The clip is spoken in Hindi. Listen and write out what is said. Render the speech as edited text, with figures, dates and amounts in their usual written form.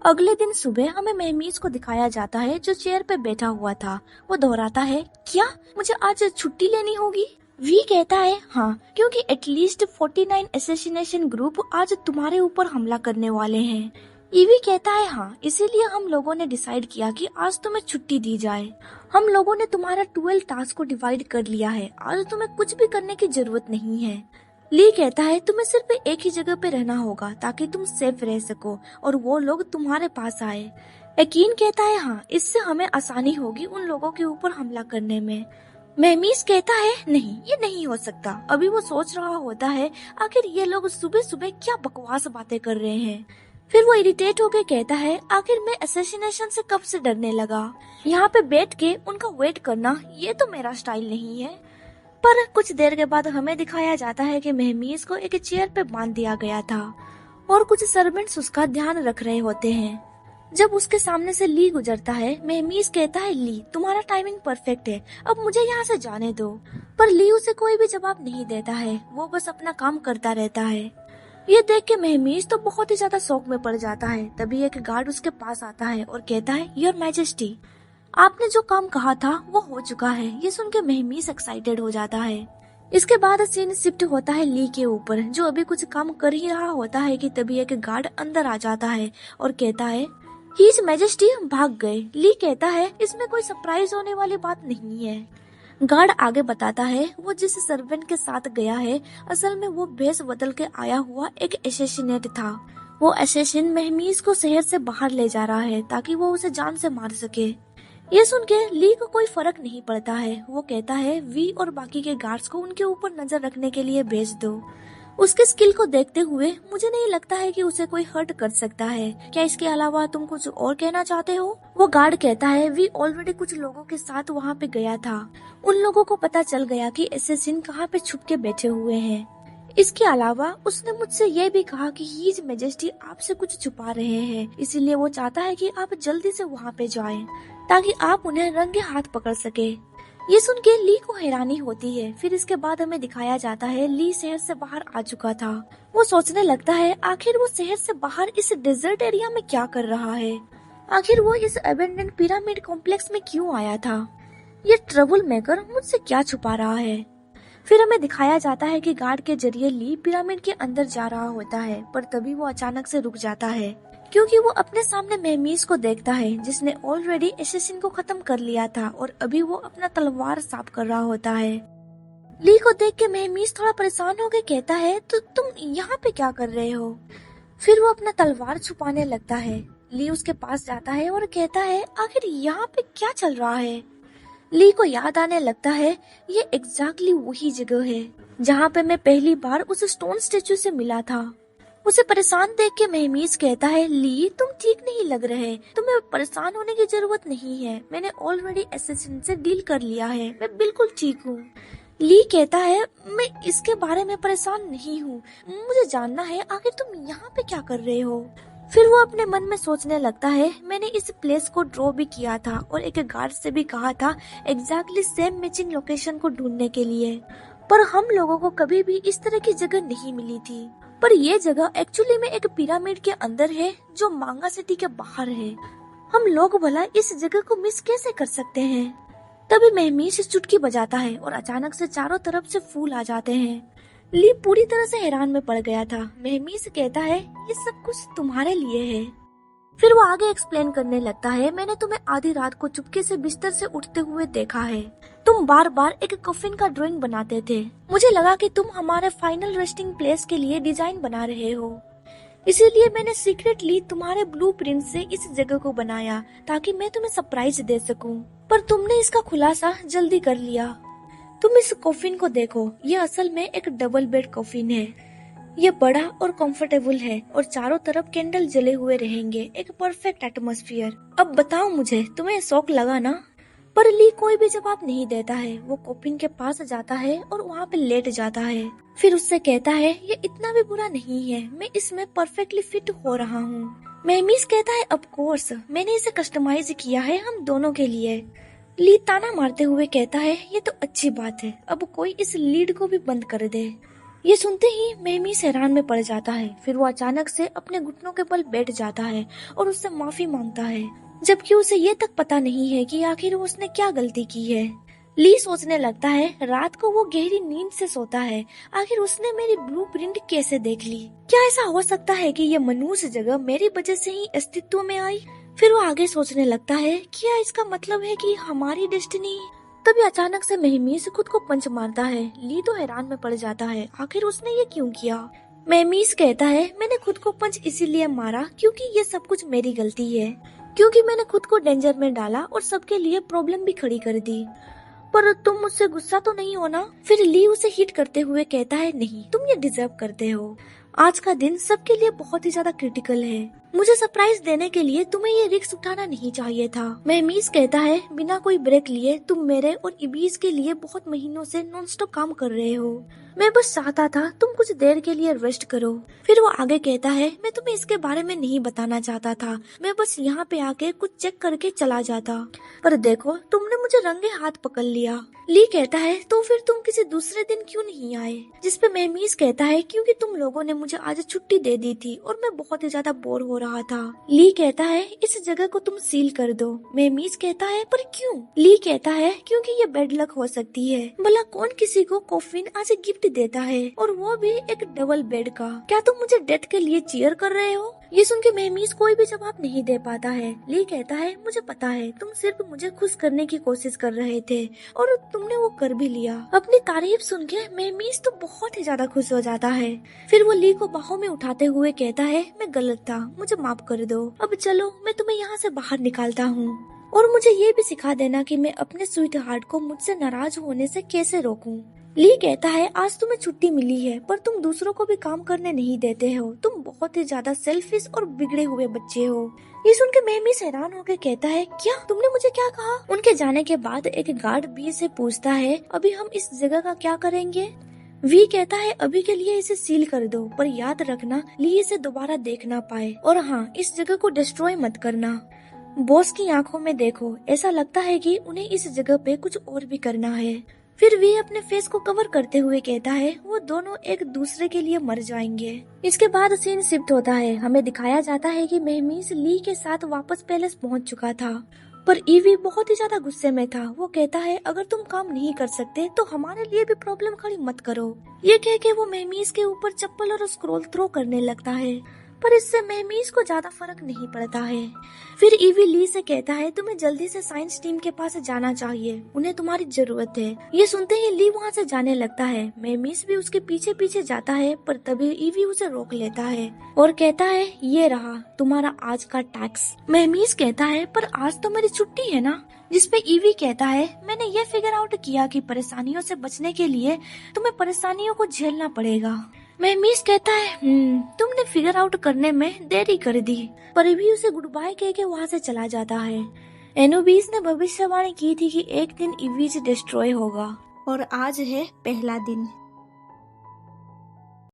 अगले दिन सुबह हमें महमीज को दिखाया जाता है जो चेयर पे बैठा हुआ था। वो दोहराता है, क्या मुझे आज छुट्टी लेनी होगी? वी कहता है हाँ, क्योंकि एटलीस्ट 49 असैसिनेशन ग्रुप आज तुम्हारे ऊपर हमला करने वाले हैं। ईवी कहता है हाँ, इसीलिए हम लोगों ने डिसाइड किया कि आज तुम्हें छुट्टी दी जाए। हम लोगों ने तुम्हारा 12 टास्क को डिवाइड कर लिया है, आज तुम्हें कुछ भी करने की जरूरत नहीं है। ली कहता है तुम्हें सिर्फ एक ही जगह पे रहना होगा ताकि तुम सेफ रह सको और वो लोग तुम्हारे पास आए। यकीन कहता है हाँ, इससे हमें आसानी होगी उन लोगों के ऊपर हमला करने में। महमीज कहता है नहीं, ये नहीं हो सकता। अभी वो सोच रहा होता है आखिर ये लोग सुबह सुबह क्या बकवास बातें कर रहे हैं। फिर वो इरिटेट होकर कहता है आखिर मैं असैसिनेशन से कब से डरने लगा। यहाँ पे बैठ के उनका वेट करना ये तो मेरा स्टाइल नहीं है। पर कुछ देर के बाद हमें दिखाया जाता है कि महमीज को एक चेयर पे बांध दिया गया था और कुछ सर्वेंट्स उसका ध्यान रख रहे होते हैं। जब उसके सामने से ली गुजरता है, महमीज कहता है ली तुम्हारा टाइमिंग परफेक्ट है, अब मुझे यहाँ से जाने दो। पर ली उसे कोई भी जवाब नहीं देता है, वो बस अपना काम करता रहता है। ये देख के महमीज तो बहुत ही ज्यादा शौक में पड़ जाता है। तभी एक गार्ड उसके पास आता है और कहता है योर मैजेस्टी, आपने जो काम कहा था वो हो चुका है। ये सुन के महमीज एक्साइटेड हो जाता है। इसके बाद सीन शिफ्ट होता है ली के ऊपर, जो अभी कुछ काम कर ही रहा होता है कि तभी एक गार्ड अंदर आ जाता है और कहता है हिज मैजेस्टी भाग गए। ली कहता है इसमें कोई सरप्राइज होने वाली बात नहीं है। गार्ड आगे बताता है वो जिस सर्वेंट के साथ गया है असल में वो भेष बदल के आया हुआ एक एसेसिनेट था। वो एसेसिन महमीज को शहर से बाहर ले जा रहा है ताकि वो उसे जान से मार सके। ये सुन के ली को कोई फर्क नहीं पड़ता है। वो कहता है वी और बाकी के गार्ड्स को उनके ऊपर नजर रखने के लिए भेज दो। उसके स्किल को देखते हुए मुझे नहीं लगता है कि उसे कोई हर्ट कर सकता है। क्या इसके अलावा तुम कुछ और कहना चाहते हो? वो गार्ड कहता है वी ऑलरेडी कुछ लोगों के साथ वहाँ पे गया था। उन लोगों को पता चल गया कि एसेसिन कहाँ पे छुप के बैठे हुए हैं। इसके अलावा उसने मुझसे यह भी कहा कि हिज मैजेस्टी आपसे कुछ छुपा रहे हैं, इसीलिए वो चाहता है कि आप जल्दी से वहाँ पे जाएं ताकि आप उन्हें रंगे हाथ पकड़ सके। ये सुन के ली को हैरानी होती है। फिर इसके बाद हमें दिखाया जाता है ली शहर से बाहर आ चुका था। वो सोचने लगता है आखिर वो शहर से बाहर इस डेजर्ट एरिया में क्या कर रहा है, आखिर वो इस अबेंडन पिरामिड कॉम्प्लेक्स में क्यों आया था, ये ट्रबल मेकर मुझसे क्या छुपा रहा है। फिर हमें दिखाया जाता है कि गार्ड के जरिए ली पिरामिड के अंदर जा रहा होता है, पर तभी वो अचानक से रुक जाता है क्योंकि वो अपने सामने महमीज को देखता है जिसने ऑलरेडी एसेसिन को खत्म कर लिया था और अभी वो अपना तलवार साफ कर रहा होता है। ली को देख के महमीज थोड़ा परेशान होकर कहता है तो तुम यहाँ पे क्या कर रहे हो? फिर वो अपना तलवार छुपाने लगता है। ली उसके पास जाता है और कहता है आखिर यहाँ पे क्या चल रहा है। ली को याद आने लगता है ये एग्जैक्टली वही जगह है जहाँ पे मैं पहली बार उस स्टोन स्टेचू से मिला था। उसे परेशान देख के महमीज कहता है ली तुम ठीक नहीं लग रहे, तुम्हें परेशान होने की जरूरत नहीं है, मैंने ऑलरेडी एसेसिन से डील कर लिया है, मैं बिल्कुल ठीक हूँ। ली कहता है मैं इसके बारे में परेशान नहीं हूँ, मुझे जानना है आखिर तुम यहाँ पे क्या कर रहे हो। फिर वो अपने मन में सोचने लगता है मैंने इस प्लेस को ड्रॉ भी किया था और एक गार्ड से भी कहा था एग्जैक्टली सेम मैचिंग लोकेशन को ढूंढने के लिए, पर हम लोगों को कभी भी इस तरह की जगह नहीं मिली थी। पर ये जगह एक्चुअली में एक पिरामिड के अंदर है जो मांगा सिटी के बाहर है। हम लोग भला इस जगह को मिस कैसे कर सकते हैं। तभी महमीज चुटकी बजाता है और अचानक से चारों तरफ से फूल आ जाते हैं। ली पूरी तरह से हैरान में पड़ गया था। महमीज कहता है ये सब कुछ तुम्हारे लिए है। फिर वो आगे एक्सप्लेन करने लगता है मैंने तुम्हें आधी रात को चुपके से बिस्तर से उठते हुए देखा है। तुम बार बार एक कफिन का ड्राइंग बनाते थे। मुझे लगा कि तुम हमारे फाइनल रेस्टिंग प्लेस के लिए डिजाइन बना रहे हो, इसीलिए मैंने सीक्रेटली तुम्हारे ब्लूप्रिंट से इस जगह को बनाया ताकि मैं तुम्हें सरप्राइज दे सकूं। पर तुमने इसका खुलासा जल्दी कर लिया। तुम इस कॉफिन को देखो, ये असल में एक डबल बेड कॉफिन है। ये बड़ा और कंफर्टेबल है और चारों तरफ कैंडल जले हुए रहेंगे, एक परफेक्ट एटमॉस्फेयर। अब बताओ मुझे तुम्हें शौक लगा ना? पर ली कोई भी जवाब नहीं देता है। वो कॉफिन के पास जाता है और वहाँ पे लेट जाता है। फिर उससे कहता है ये इतना भी बुरा नहीं है, मैं इसमें परफेक्टली फिट हो रहा हूँ। महमीज कहता है ऑफ कोर्स, मैंने इसे कस्टमाइज किया है हम दोनों के लिए। ली ताना मारते हुए कहता है ये तो अच्छी बात है, अब कोई इस लीड को भी बंद कर दे। ये सुनते ही मेहमीस हैरान में पड़ जाता है। फिर वो अचानक से अपने घुटनों के बल बैठ जाता है और उससे माफी मांगता है, जबकि उसे ये तक पता नहीं है कि आखिर उसने क्या गलती की है। ली सोचने लगता है, रात को वो गहरी नींद से सोता है, आखिर उसने मेरी ब्लूप्रिंट कैसे देख ली? क्या ऐसा हो सकता है कि ये मनुष्य जगह मेरी वजह से ही अस्तित्व में आई? फिर वो आगे सोचने लगता है, क्या इसका मतलब है कि हमारी डेस्टिनी? तभी अचानक से मेहमीस खुद को पंच मारता है। ली तो हैरान में पड़ जाता है, आखिर उसने ये क्यों किया? मेहमीस कहता है, मैंने खुद को पंच इसीलिए मारा क्योंकि ये सब कुछ मेरी गलती है, क्योंकि मैंने खुद को डेंजर में डाला और सबके लिए प्रॉब्लम भी खड़ी कर दी। पर तुम मुझसे गुस्सा तो नहीं हो ना? फिर ली उसे हिट करते हुए कहता है, नहीं, तुम ये डिजर्व करते हो। आज का दिन सबके लिए बहुत ही ज्यादा क्रिटिकल है। मुझे सरप्राइज देने के लिए तुम्हें ये रिस्क उठाना नहीं चाहिए था। मेहमीस कहता है, बिना कोई ब्रेक लिए तुम मेरे और इबीस के लिए बहुत महीनों से नॉनस्टॉप काम कर रहे हो। मैं बस चाहता था तुम कुछ देर के लिए रेस्ट करो। फिर वो आगे कहता है, मैं तुम्हें इसके बारे में नहीं बताना चाहता था, मैं बस यहाँ पे आके कुछ चेक करके चला जाता, पर देखो तुमने मुझे रंगे हाथ पकड़ लिया। ली कहता है, तो फिर तुम किसी दूसरे दिन क्यों नहीं आए? जिसपे मेहमीस कहता है, क्योंकि तुम लोगों ने मुझे आज छुट्टी दे दी थी और मैं बहुत ही ज्यादा बोर हो रहा था। ली कहता है, इस जगह को तुम सील कर दो। मेहमीस कहता है, पर क्यों? ली कहता है, क्योंकि ये बेड लक हो सकती है। भला कौन किसी को कॉफिन आज गिफ्ट देता है, और वो भी एक डबल बेड का? क्या तुम मुझे डेथ के लिए चीयर कर रहे हो? ये सुन के मेहमीस कोई भी जवाब नहीं दे पाता है। ली कहता है, मुझे पता है तुम सिर्फ मुझे खुश करने की कोशिश कर रहे थे और तुमने वो कर भी लिया। अपनी तारीफ सुन के मेहमीस तो बहुत ही ज्यादा खुश हो जाता है। फिर वो ली को बाहों में उठाते हुए कहता है, मैं गलत था, मुझे माफ कर दो। अब चलो, मैं तुम्हें यहाँ से बाहर निकालता हूँ और मुझे ये भी सिखा देना कि मैं अपने स्वीट हार्ट को मुझसे नाराज होने से कैसे रोकूं। ली कहता है, आज तुम्हें छुट्टी मिली है पर तुम दूसरों को भी काम करने नहीं देते हो। तुम बहुत ही ज्यादा सेल्फिश और बिगड़े हुए बच्चे हो। ये सुन के मेहमीस हैरान होकर कहता है, क्या तुमने मुझे क्या कहा? उनके जाने के बाद एक गार्ड वी से पूछता है, अभी हम इस जगह का क्या करेंगे? वी कहता है, अभी के लिए इसे सील कर दो, पर याद रखना ली इसे दोबारा देख ना पाए, और हाँ, इस जगह को डिस्ट्रॉय मत करना। बॉस की आंखों में देखो, ऐसा लगता है कि उन्हें इस जगह पे कुछ और भी करना है। फिर वे अपने फेस को कवर करते हुए कहता है, वो दोनों एक दूसरे के लिए मर जाएंगे। इसके बाद सीन शिफ्ट होता है। हमें दिखाया जाता है कि मेहमीस ली के साथ वापस पैलेस पहुंच चुका था, पर ईवी बहुत ही ज्यादा गुस्से में था। वो कहता है, अगर तुम काम नहीं कर सकते तो हमारे लिए भी प्रॉब्लम खड़ी मत करो। ये कह के वो मेहमीस के ऊपर चप्पल और स्क्रॉल थ्रो करने लगता है, पर इससे मेहमीस को ज्यादा फर्क नहीं पड़ता है। फिर ईवी ली से कहता है, तुम्हें जल्दी से साइंस टीम के पास जाना चाहिए, उन्हें तुम्हारी जरूरत है। ये सुनते ही ली वहाँ से जाने लगता है। मेहमीस भी उसके पीछे पीछे जाता है, पर तभी ईवी उसे रोक लेता है और कहता है, ये रहा तुम्हारा आज का टैक्स। मेहमीस कहता है, पर आज तो मेरी छुट्टी है ना? जिसपे ईवी कहता है, मैंने ये फिगर आउट किया कि परेशानियों से बचने के लिए तुम्हें परेशानियों को झेलना पड़ेगा। मेहमीस कहता है, तुमने फिगर आउट करने में देरी कर दी, पर भी उसे गुड बाय कह के वहाँ से चला जाता है। एनोबिस ने भविष्यवाणी की थी कि एक दिन इविज डिस्ट्रॉय होगा, और आज है पहला दिन।